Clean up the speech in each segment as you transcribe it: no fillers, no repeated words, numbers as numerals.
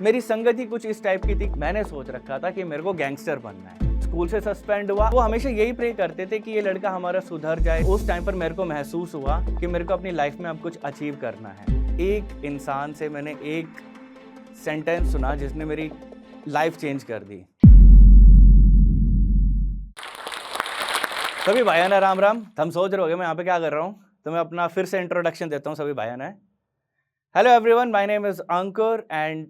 मेरी संगत ही कुछ इस टाइप की थी। मैंने सोच रखा था कि मेरे को गैंगस्टर बनना है। स्कूल से सस्पेंड हुआ। वो हमेशा यही प्रे करते थे कि ये लड़का हमारा सुधर जाए। उस टाइम पर मेरे को महसूस हुआ कि मेरे को अपनी लाइफ में अब कुछ अचीव करना है। एक इंसान से मैंने एक सेंटेंस सुना जिसने मेरी लाइफ चेंज कर दी। सभी भाइयों ने राम राम। हम सोच रहे होगे मैं यहाँ पे क्या कर रहा हूँ, तो मैं अपना फिर से इंट्रोडक्शन देता हूँ सभी भाइयों ने। Hello everyone, my name is Ankur and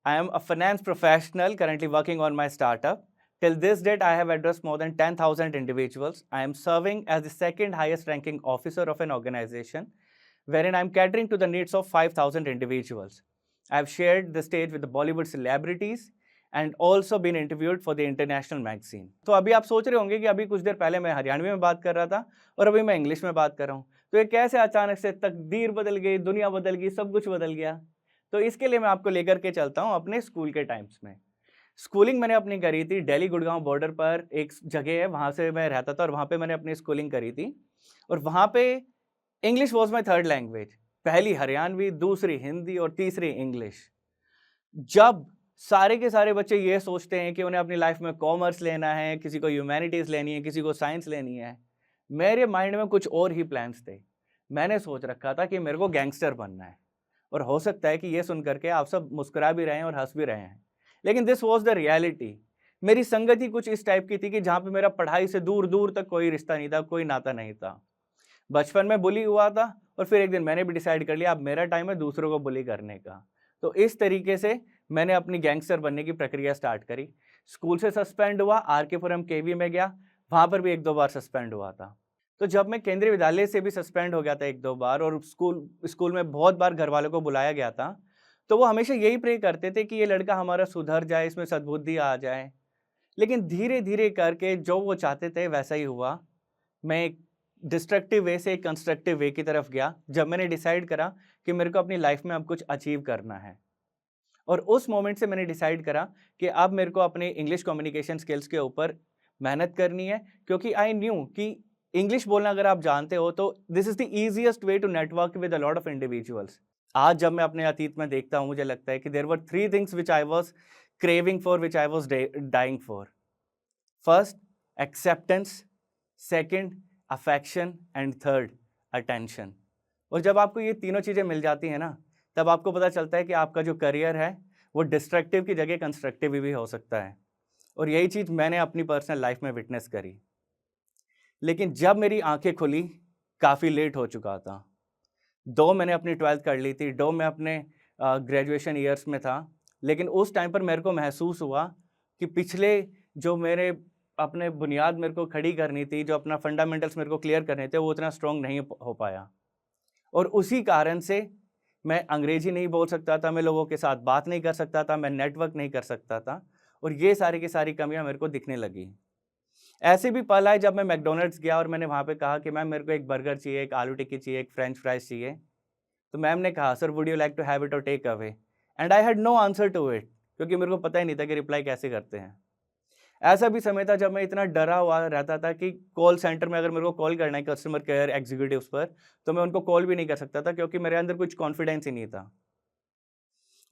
I am a finance professional currently working on my startup. Till this date, I have addressed more than 10,000 individuals. I am serving as the second highest ranking officer of an organization wherein I am catering to the needs of 5,000 individuals. I have shared the stage with the Bollywood celebrities and also been interviewed for the international magazine. तो अभी आप सोच रहे होंगे कि अभी कुछ देर पहले मैं हरियाणवी में बात कर रहा था और अभी मैं इंग्लिश में बात कर रहा हूँ, तो ये कैसे अचानक से तकदीर बदल गई, दुनिया बदल गई, सब कुछ बदल गया। तो इसके लिए मैं आपको लेकर के चलता हूँ अपने स्कूल के टाइम्स में। स्कूलिंग मैंने अपनी करी थी दिल्ली गुड़गांव बॉर्डर पर एक जगह है, वहाँ से मैं रहता था और वहाँ पे मैंने अपनी स्कूलिंग करी थी। और वहाँ पे English was my third language. पहली हरियाणवी, दूसरी हिंदी और तीसरी इंग्लिश। जब सारे के सारे बच्चे ये सोचते हैं कि उन्हें अपनी लाइफ में कॉमर्स लेना है, किसी को ह्यूमैनिटीज़ लेनी है, किसी को साइंस लेनी है, मेरे माइंड में कुछ और ही प्लान्स थे। मैंने सोच रखा था कि मेरे को गैंगस्टर बनना है। और हो सकता है कि ये सुन करके आप सब मुस्कुरा भी रहे हैं और हंस भी रहे हैं, लेकिन दिस वॉज द रियलिटी। मेरी संगत ही कुछ इस टाइप की थी कि जहाँ पे मेरा पढ़ाई से दूर दूर तक कोई रिश्ता नहीं था, कोई नाता नहीं था। बचपन में बुली हुआ था और फिर एक दिन मैंने भी डिसाइड कर लिया अब मेरा टाइम है दूसरों को बुली करने का। तो इस तरीके से मैंने अपनी गैंगस्टर बनने की प्रक्रिया स्टार्ट करी। स्कूल से सस्पेंड हुआ, आर.के. पुरम केवी में गया, वहाँ पर भी 1-2 बार सस्पेंड हुआ था। तो जब मैं केंद्रीय विद्यालय से भी सस्पेंड हो गया था 1-2 बार और स्कूल में बहुत बार घर वालों को बुलाया गया था, तो वो हमेशा यही प्रे करते थे कि ये लड़का हमारा सुधर जाए, इसमें सद्बुद्धि आ जाए। लेकिन धीरे-धीरे करके जो वो चाहते थे वैसा ही हुआ। मैं एक डिस्ट्रक्टिव वे से एक कंस्ट्रक्टिव वे की तरफ गया, जब मैंने डिसाइड करा कि मेरे को अपनी लाइफ में अब कुछ अचीव करना है। और उस मोमेंट से मैंने डिसाइड करा कि अब मेरे को अपने इंग्लिश कम्युनिकेशन स्किल्स के ऊपर मेहनत करनी है, क्योंकि आई न्यू कि इंग्लिश बोलना अगर आप जानते हो तो this is the easiest way to network with a lot of individuals. आज जब मैं अपने अतीत में देखता हूँ, मुझे लगता है कि there were 3 things which I was craving for, which I was dying for. First, acceptance, second, affection and third, attention. और जब आपको ये तीनों चीज़ें मिल जाती हैं ना, तब आपको पता चलता है कि आपका जो करियर है वो डिस्ट्रक्टिव की जगह कंस्ट्रक्टिव भी हो सकता है। और यही चीज़ मैंने अपनी पर्सनल लाइफ में विटनेस करी। लेकिन जब मेरी आंखें खुली, काफ़ी लेट हो चुका था। दो मैंने अपनी 12th कर ली थी, दो मैं अपने ग्रेजुएशन ईयर्स में था। लेकिन उस टाइम पर मेरे को महसूस हुआ कि पिछले जो मेरे अपने बुनियाद मेरे को खड़ी करनी थी, जो अपना फंडामेंटल्स मेरे को क्लियर करने थे, वो उतना स्ट्रॉन्ग नहीं हो पाया। और उसी कारण से मैं अंग्रेजी नहीं बोल सकता था, मैं लोगों के साथ बात नहीं कर सकता था, मैं नेटवर्क नहीं कर सकता था और ये सारी की सारी कमियां मेरे को दिखने लगी। ऐसे भी पल आए जब मैं मैकडॉनल्ड्स गया और मैंने वहाँ पे कहा कि मैम मेरे को एक बर्गर चाहिए, एक आलू टिक्की चाहिए, एक फ्रेंच फ्राइज़ चाहिए। तो मैम ने कहा sir would you like to have it or take away, and I had no answer to it, क्योंकि मेरे को पता ही नहीं था कि रिप्लाई कैसे करते हैं। ऐसा भी समय था जब मैं इतना डरा हुआ रहता था कि कॉल सेंटर में अगर मेरे को कॉल करना है कस्टमर केयर एग्जीक्यूटिव्स पर, तो मैं उनको कॉल भी नहीं कर सकता था, क्योंकि मेरे अंदर कुछ कॉन्फिडेंस ही नहीं था।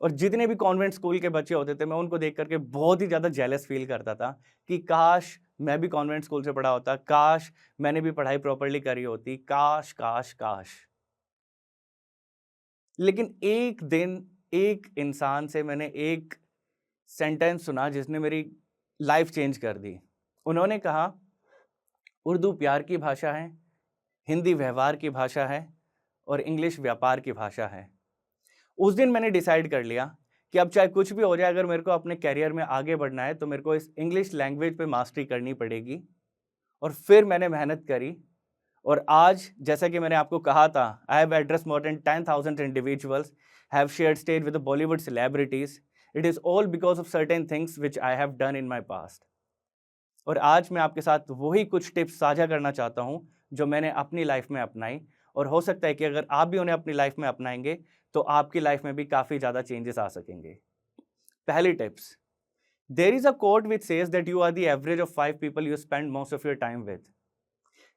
और जितने भी कॉन्वेंट स्कूल के बच्चे होते थे, मैं उनको देख करके बहुत ही ज़्यादा जेलस फील करता था कि काश मैं भी कॉन्वेंट स्कूल से पढ़ा होता, काश मैंने भी पढ़ाई प्रॉपर्ली करी होती, काश काश काश। लेकिन एक दिन एक इंसान से मैंने एक सेंटेंस सुना जिसने मेरी लाइफ चेंज कर दी। उन्होंने कहा, उर्दू प्यार की भाषा है, हिंदी व्यवहार की भाषा है और इंग्लिश व्यापार की भाषा है। उस दिन मैंने डिसाइड कर लिया कि अब चाहे कुछ भी हो जाए, अगर मेरे को अपने करियर में आगे बढ़ना है तो मेरे को इस इंग्लिश लैंग्वेज पे मास्टरी करनी पड़ेगी। और फिर मैंने मेहनत करी और आज जैसा कि मैंने आपको कहा था, I have address more than 10,000 individuals, have shared stage with the Bollywood celebrities. It is all because of certain things which I have done in my past. और आज मैं आपके साथ वही कुछ टिप्स साझा करना चाहता हूँ जो मैंने अपनी लाइफ में अपनाई, और हो सकता है कि अगर आप भी उन्हें अपनी लाइफ में अपनाएंगे तो आपकी लाइफ में भी काफ़ी ज़्यादा चेंजेस आ सकेंगे। पहली tips, there is a quote which says that you are the average of 5 people you spend most of your time with.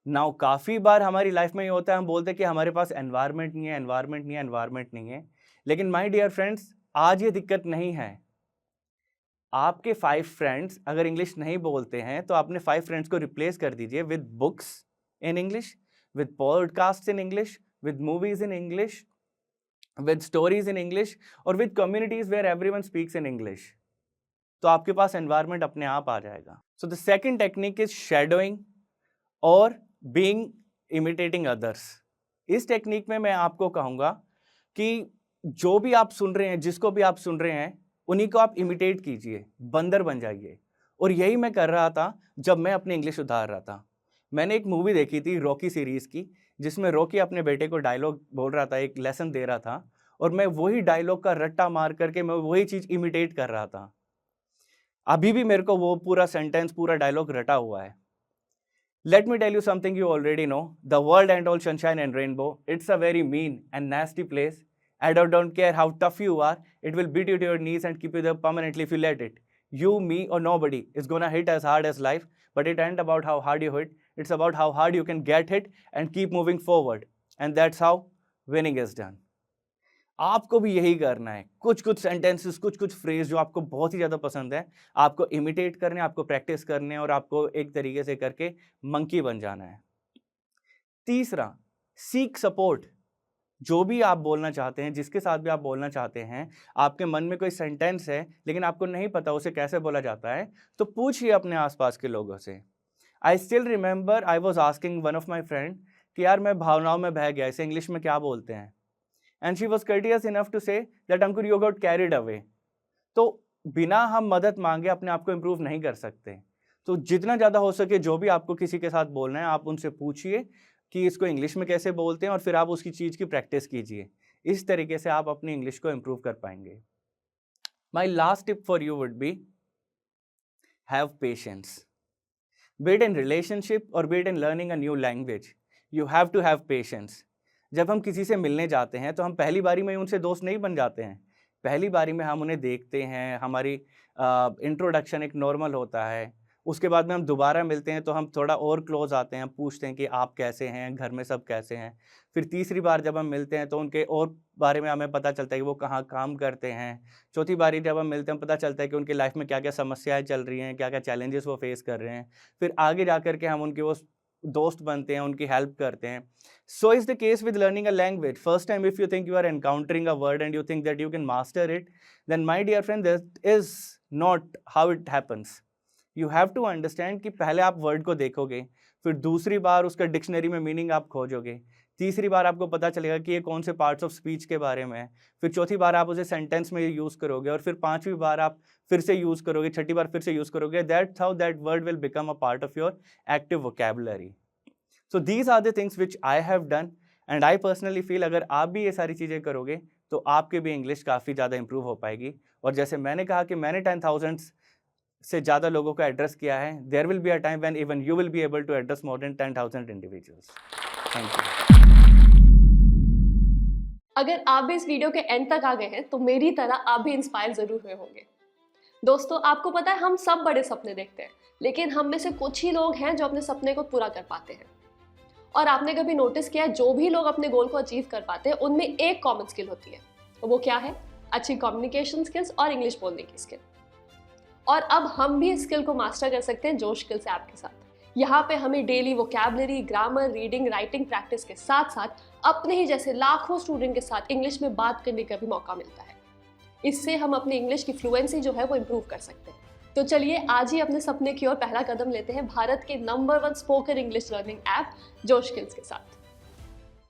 Now काफ़ी बार हमारी लाइफ में ये होता है, हम बोलते हैं कि हमारे पास एनवायरनमेंट नहीं है, एनवायरनमेंट नहीं है, एनवायरनमेंट नहीं है। लेकिन माय डियर फ्रेंड्स, आज ये दिक्कत नहीं है। आपके 5 फ्रेंड्स अगर इंग्लिश नहीं बोलते हैं तो अपने 5 फ्रेंड्स को रिप्लेस कर दीजिए with books in English, with podcast in English, with movies in English, with stories in English और with communities where everyone speaks in English. तो आपके पास एनवायरनमेंट अपने आप आ जाएगा। So the second technique is shadowing और बीइंग इमिटेटिंग अदर्स। इस टेक्निक में मैं आपको कहूँगा कि जो भी आप सुन रहे हैं, जिसको भी आप सुन रहे हैं, उन्हीं को आप इमिटेट कीजिए, बंदर बन जाइए। और यही मैं कर रहा था जब मैं अपनी इंग्लिश सुधार रहा था। मैंने एक मूवी देखी थी रॉकी सीरीज़ की, जिसमें रॉकी अपने बेटे को डायलॉग बोल रहा था, एक लेसन दे रहा था, और मैं वही डायलॉग का रट्टा मार करके मैं वही चीज़ इमिटेट कर रहा था। अभी भी मेरे को वो पूरा सेंटेंस, पूरा डायलॉग रटा हुआ है। Let me tell you something you already know. The world ain't all sunshine and rainbow. It's a very mean and nasty place. I don't care how tough you are. It will beat you to your knees and keep you there permanently if you let it. You, me, or nobody is gonna hit as hard as life, but it ain't about how hard you hit. It's about how hard you can get hit and keep moving forward. And that's how winning is done. आपको भी यही करना है। कुछ कुछ sentences, कुछ कुछ phrase जो आपको बहुत ही ज़्यादा पसंद है, आपको इमिटेट करने, आपको प्रैक्टिस करने और आपको एक तरीके से करके मंकी बन जाना है। तीसरा, सीक सपोर्ट। जो भी आप बोलना चाहते हैं, जिसके साथ भी आप बोलना चाहते हैं, आपके मन में कोई सेंटेंस है लेकिन आपको नहीं पता उसे कैसे बोला जाता है, तो पूछिए अपने आसपास के लोगों से। I still remember I was asking one of my friend कि यार मैं भावनाओं में बह गया, इसे इंग्लिश में क्या बोलते हैं। And she was courteous enough to say that Ankur, you got carried away. तो बिना हम मदद मांगे अपने आप को इम्प्रूव नहीं कर सकते। तो जितना ज़्यादा हो सके जो भी आपको किसी के साथ बोलना है, आप उनसे पूछिए कि इसको इंग्लिश में कैसे बोलते हैं और फिर आप उसकी चीज़ की प्रैक्टिस कीजिए। इस तरीके से आप अपनी इंग्लिश को इम्प्रूव कर पाएंगे। My last tip for you would be have patience. Be it in relationship और be it in learning a new language, you have to have patience. जब हम किसी से मिलने जाते हैं तो हम पहली बारी में उनसे दोस्त नहीं बन जाते हैं। पहली बारी में हम उन्हें देखते हैं, हमारी इंट्रोडक्शन एक नॉर्मल होता है। उसके बाद में हम दोबारा मिलते हैं तो हम थोड़ा और क्लोज आते हैं, पूछते हैं कि आप कैसे हैं, घर में सब कैसे हैं। फिर तीसरी बार जब हम मिलते हैं तो उनके और बारे में हमें पता चलता है कि वो कहाँ काम करते हैं। चौथी बारी जब हम मिलते हैं पता चलता है कि उनकी लाइफ में क्या क्या समस्याएँ चल रही हैं, क्या क्या चैलेंजेस वो फेस कर रहे हैं। फिर आगे जा कर के हम उनके वो दोस्त बनते हैं, उनकी हेल्प करते हैं। So is the case with learning a language. First time if you think you are encountering a word and you think that you can master it, then my dear friend, that is not how it happens. You have to understand कि पहले आप word को देखोगे, फिर दूसरी बार उसका dictionary में meaning आप खोजोगे, तीसरी बार आपको पता चलेगा कि ये कौन से पार्ट्स ऑफ स्पीच के बारे में है, फिर चौथी बार आप उसे सेंटेंस में यूज़ करोगे और फिर पांचवी बार आप फिर से यूज़ करोगे, छठी बार फिर से यूज़ करोगे। That's how that word will become a part of your active vocabulary. So these are the things which I have done and I personally feel अगर आप भी ये सारी चीज़ें करोगे तो आपके भी इंग्लिश काफ़ी ज़्यादा इंप्रूव हो पाएगी। और जैसे मैंने कहा कि मैंने 10,000 से ज़्यादा लोगों को एड्रेस किया है, there will be a time when even you will be able to address more than 10,000 individuals. Thank you. अगर आप भी इस वीडियो के एंड तक आ गए हैं तो मेरी तरह आप भी इंस्पायर जरूर हुए होंगे। दोस्तों, आपको पता है हम सब बड़े सपने देखते हैं, लेकिन हम में से कुछ ही लोग हैं जो अपने सपने को पूरा कर पाते हैं। और आपने कभी नोटिस किया है, जो भी लोग अपने गोल को अचीव कर पाते हैं उनमें एक कॉमन स्किल होती है, वो क्या है? अच्छी कम्युनिकेशन स्किल्स और इंग्लिश बोलने की स्किल। और अब हम भी इस स्किल को मास्टर कर सकते हैं जोश स्किल्स ऐप के साथ। यहाँ पे हमें daily vocabulary, grammar, reading, writing practice के साथ साथ अपने ही जैसे लाखों स्टूडेंट के साथ इंग्लिश में बात करने का भी मौका मिलता है। इससे हम अपनी इंग्लिश की फ्लुएंसी जो है वो इम्प्रूव कर सकते हैं। तो चलिए आज ही अपने सपने की ओर पहला कदम लेते हैं भारत के number 1 spoken English learning app जोश स्किल्स के साथ।